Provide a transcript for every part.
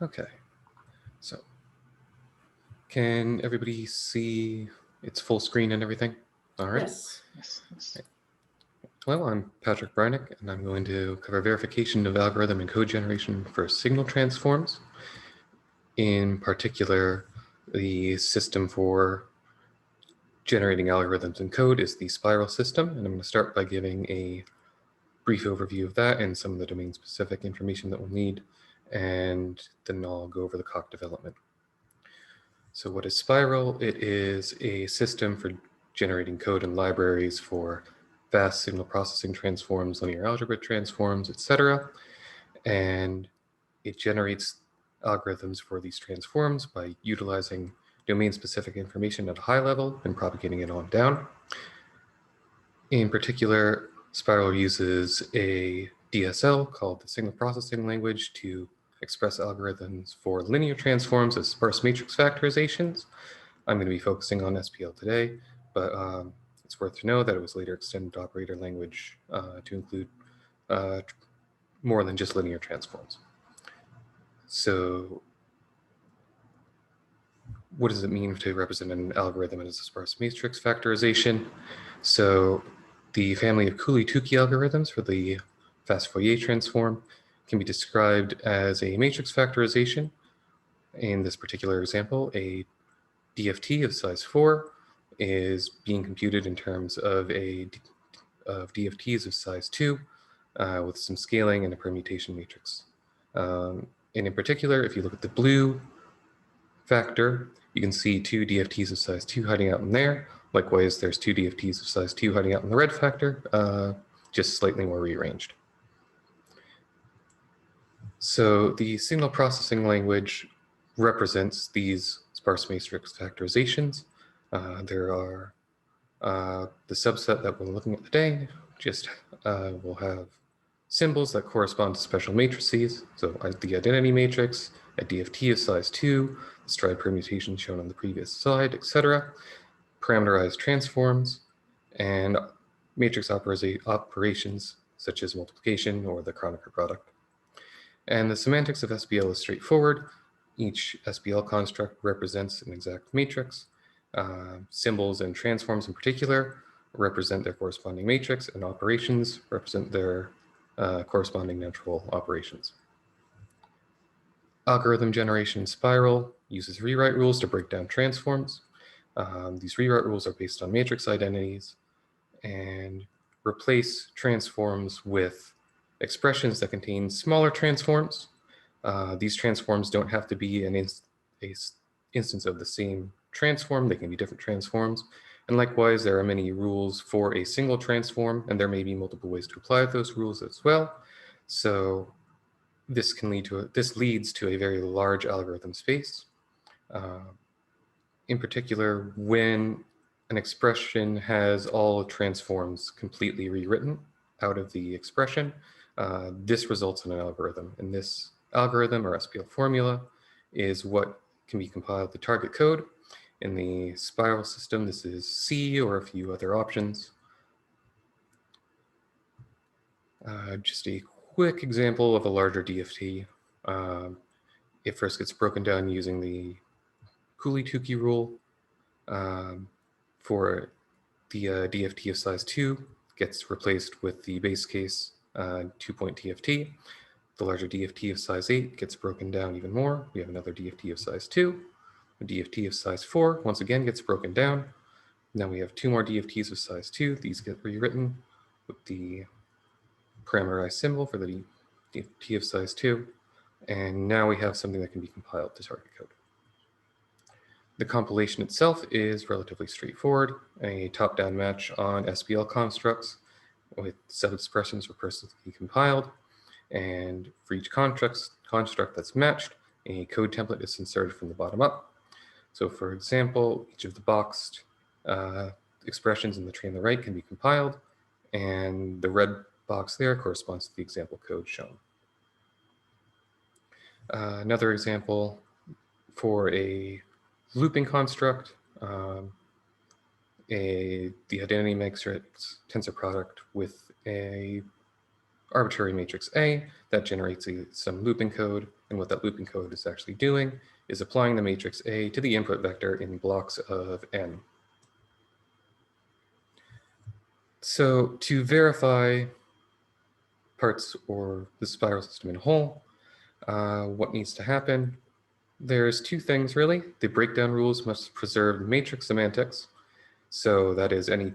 Okay, so can everybody see its full screen and everything? All right. Yes. Yes. Well, I'm Patrick Brinich, and I'm going to cover verification of algorithm and code generation for signal transforms. In particular, the system for generating algorithms and code is the spiral system, and I'm going to start by giving a brief overview of that and some of the domain-specific information that we'll need, and then I'll go over the Coq development. So what is Spiral? It is a system for generating code and libraries for fast signal processing transforms, linear algebra transforms, etc. And it generates algorithms for these transforms by utilizing domain-specific information at a high level and propagating it on down. In particular, Spiral uses a DSL called the signal processing language to express algorithms for linear transforms as sparse matrix factorizations. I'm going to be focusing on SPL today, but it's worth to know that it was later extended to operator language to include more than just linear transforms. So what does it mean to represent an algorithm as a sparse matrix factorization? So the family of Cooley-Tukey algorithms for the fast Fourier transform can be described as a matrix factorization. In this particular example, a DFT of size 4 is being computed in terms of DFTs of size 2 with some scaling and a permutation matrix. And in particular, if you look at the blue factor, you can see two DFTs of size 2 hiding out in there. Likewise, there's two DFTs of size 2 hiding out in the red factor, just slightly more rearranged. So the signal processing language represents these sparse matrix factorizations. There are the subset that we're looking at today just will have symbols that correspond to special matrices. So the identity matrix, a DFT of size 2, the stride permutation shown on the previous slide, etc., parameterized transforms, and matrix operations such as multiplication or the Kronecker product. And the semantics of SPL is straightforward. Each SPL construct represents an exact matrix. Symbols and transforms in particular represent their corresponding matrix, and operations represent their corresponding natural operations. Algorithm generation spiral uses rewrite rules to break down transforms. These rewrite rules are based on matrix identities and replace transforms with expressions that contain smaller transforms. These transforms don't have to be an instance of the same transform. They can be different transforms. And likewise, there are many rules for a single transform, and there may be multiple ways to apply those rules as well. So this leads to a very large algorithm space. In particular, when an expression has all transforms completely rewritten out of the expression, this results in an algorithm. And this algorithm, or SPL formula, is what can be compiled to target code. In the spiral system, this is C or a few other options. Just a quick example of a larger DFT. It first gets broken down using the Cooley-Tukey rule. For the DFT of size 2 gets replaced with the base case 2-point DFT. The larger DFT of size 8 gets broken down even more. We have another DFT of size 2. A DFT of size 4 once again gets broken down. Now we have two more DFTs of size 2. These get rewritten with the parameterized symbol for the DFT of size 2. And now we have something that can be compiled to target code. The compilation itself is relatively straightforward, a top-down match on SPL constructs with set expressions recursively compiled. And for each construct that's matched, a code template is inserted from the bottom up. So for example, each of the boxed expressions in the tree on the right can be compiled, and the red box there corresponds to the example code shown. Another example for a looping construct, the identity matrix tensor product with a arbitrary matrix A that generates some looping code, And what that looping code is actually doing is applying the matrix A to the input vector in blocks of n. So to verify parts or the spiral system in whole, what needs to happen? There's two things really. The breakdown rules must preserve matrix semantics. So that is any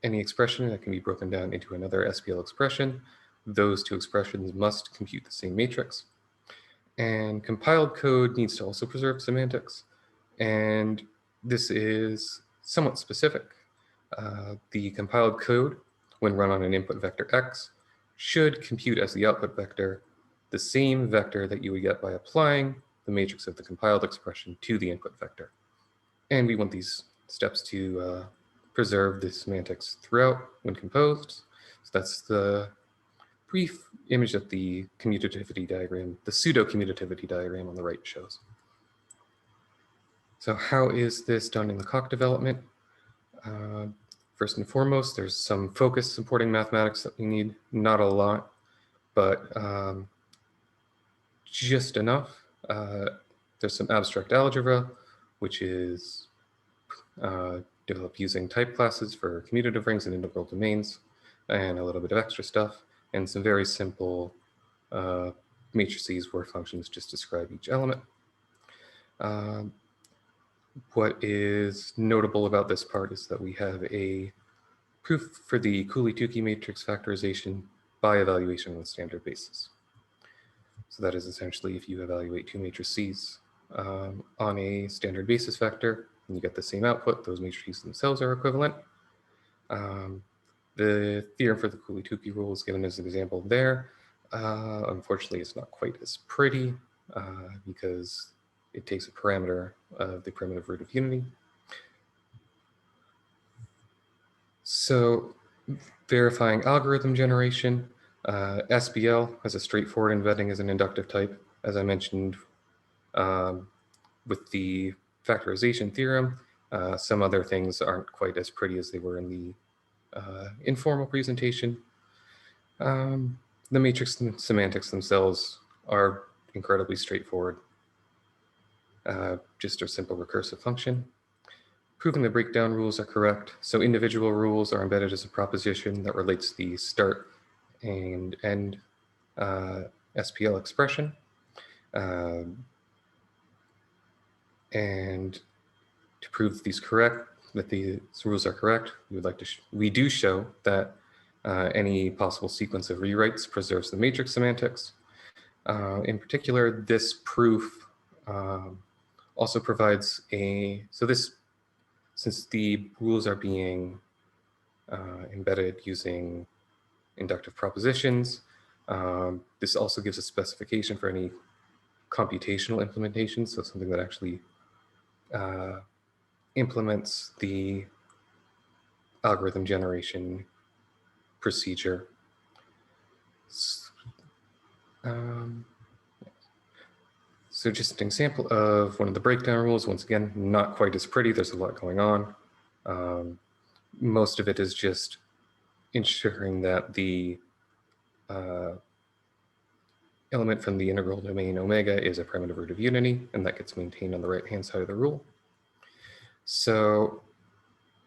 expression that can be broken down into another SPL expression. Those two expressions must compute the same matrix. And compiled code needs to also preserve semantics. And this is somewhat specific. The compiled code, when run on an input vector x, should compute as the output vector the same vector that you would get by applying the matrix of the compiled expression to the input vector. And we want these steps to preserve the semantics throughout when composed. So that's the brief image that the commutativity diagram, the pseudo-commutativity diagram on the right shows. So how is this done in the Coq development? First and foremost, there's some focus supporting mathematics that we need, not a lot, but just enough. There's some abstract algebra, which is developed using type classes for commutative rings and integral domains, and a little bit of extra stuff, and some very simple matrices where functions just describe each element. What is notable about this part is that we have a proof for the Cooley-Tukey matrix factorization by evaluation on a standard basis. So that is essentially if you evaluate two matrices on a standard basis vector and you get the same output, those matrices themselves are equivalent. The theorem for the Cooley-Tukey rule is given as an example there. Unfortunately, it's not quite as pretty because it takes a parameter of the primitive root of unity. So verifying algorithm generation, SPL has a straightforward embedding as an inductive type, as I mentioned with the factorization theorem. Some other things aren't quite as pretty as they were in the informal presentation. The matrix semantics themselves are incredibly straightforward. Just a simple recursive function. Proving the breakdown rules are correct. So individual rules are embedded as a proposition that relates the start and end SPL expression. And to prove these correct, that these rules are correct, we do show that any possible sequence of rewrites preserves the matrix semantics. In particular, this proof also provides since the rules are being embedded using inductive propositions, this also gives a specification for any computational implementation, so something that actually implements the algorithm generation procedure. So just an example of one of the breakdown rules. Once again, not quite as pretty. There's a lot going on. Most of it is just ensuring that the element from the integral domain omega is a primitive root of unity, and that gets maintained on the right-hand side of the rule. So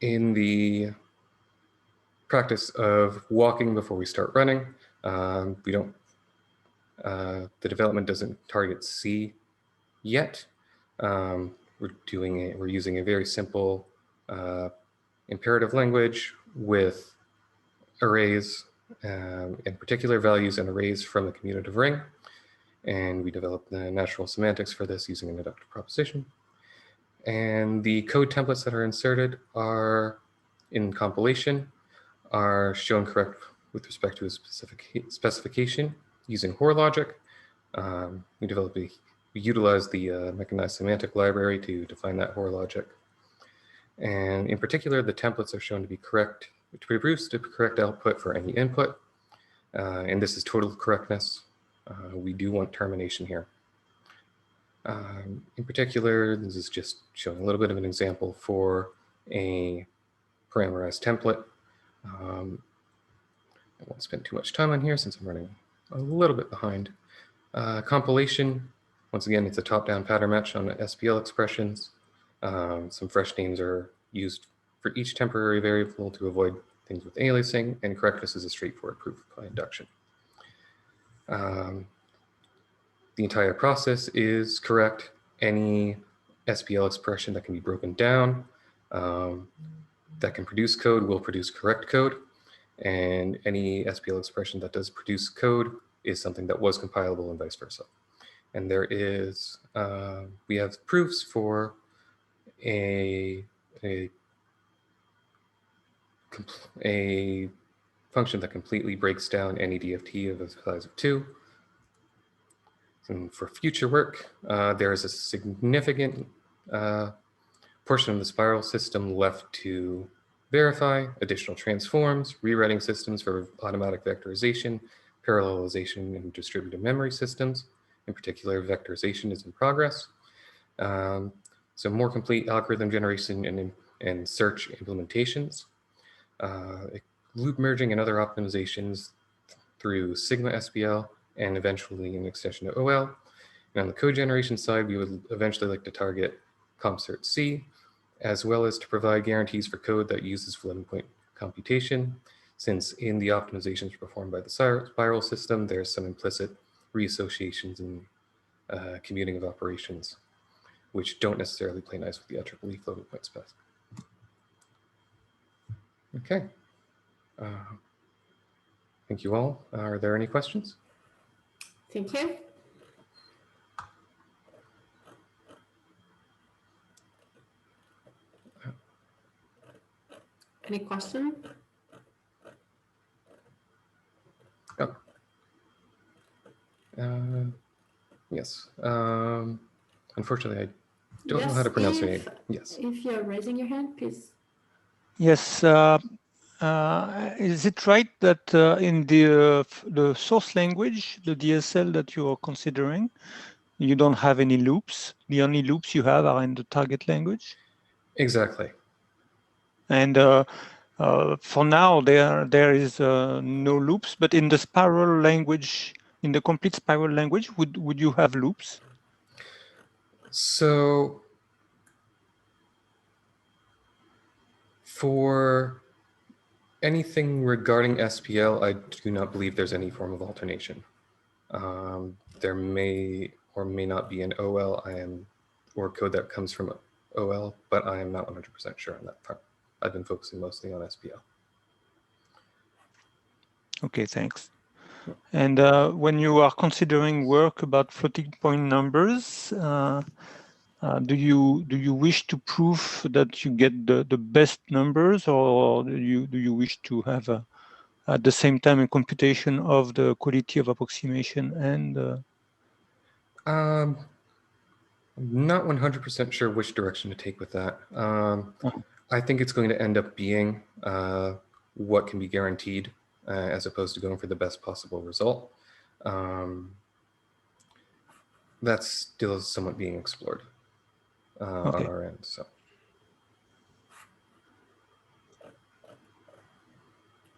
in the practice of walking before we start running, the development doesn't target C yet. We're using a very simple imperative language with arrays and particular values and arrays from a commutative ring. And we developed the natural semantics for this using an inductive proposition. And the code templates that are inserted are in compilation are shown correct with respect to a specific specification using Hoare logic. We utilize the mechanized semantic library to define that Hoare logic. And in particular, the templates are shown to be correct, to produce the correct output for any input. And this is total correctness. We do want termination here. In particular, this is just showing a little bit of an example for a parameterized template. I won't spend too much time on here since I'm running a little bit behind. Compilation, once again, it's a top-down pattern match on SPL expressions. Some fresh names are used for each temporary variable to avoid things with aliasing, and correctness is a straightforward proof by induction. The entire process is correct. Any SPL expression that can be broken down that can produce code will produce correct code, and any SPL expression that does produce code is something that was compilable and vice versa. And there is, we have proofs for a function that completely breaks down any DFT of a size of 2. And for future work, there is a significant portion of the spiral system left to verify: additional transforms, rewriting systems for automatic factorization, parallelization, and distributed memory systems. In particular, vectorization is in progress. So more complete algorithm generation and search implementations, loop merging and other optimizations through Sigma SPL, and eventually an extension to OL. And on the code generation side, we would eventually like to target CompCert C, as well as to provide guarantees for code that uses floating-point computation, since in the optimizations performed by the spiral system, there's some implicit reassociations and commuting of operations, which don't necessarily play nice with the IEEE floating-point spec. Okay. Thank you all. Are there any questions? Thank you. Any question? Oh. Yes. Unfortunately, I don't know how to pronounce your name. Yes. If you're raising your hand, please. Yes. Is it right that in the source language, the DSL that you are considering, you don't have any loops? The only loops you have are in the target language? Exactly. And for now, there is no loops, but in the spiral language, in the complete spiral language, would you have loops? So for anything regarding SPL, I do not believe there's any form of alternation. There may or may not be an OL or code that comes from OL, but I am not 100% sure on that part. I've been focusing mostly on SPL. Okay, thanks. And when you are considering work about floating point numbers, do you wish to prove that you get the best numbers, or do you wish to have at the same time a computation of the quality of approximation and? I'm not 100% sure which direction to take with that. I think it's going to end up being what can be guaranteed as opposed to going for the best possible result. That's still somewhat being explored on our end. So.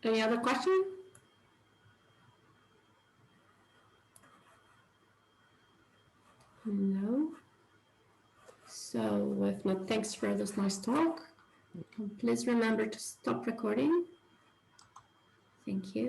Any other question? No. So if not, thanks for this nice talk. Please remember to stop recording. Thank you.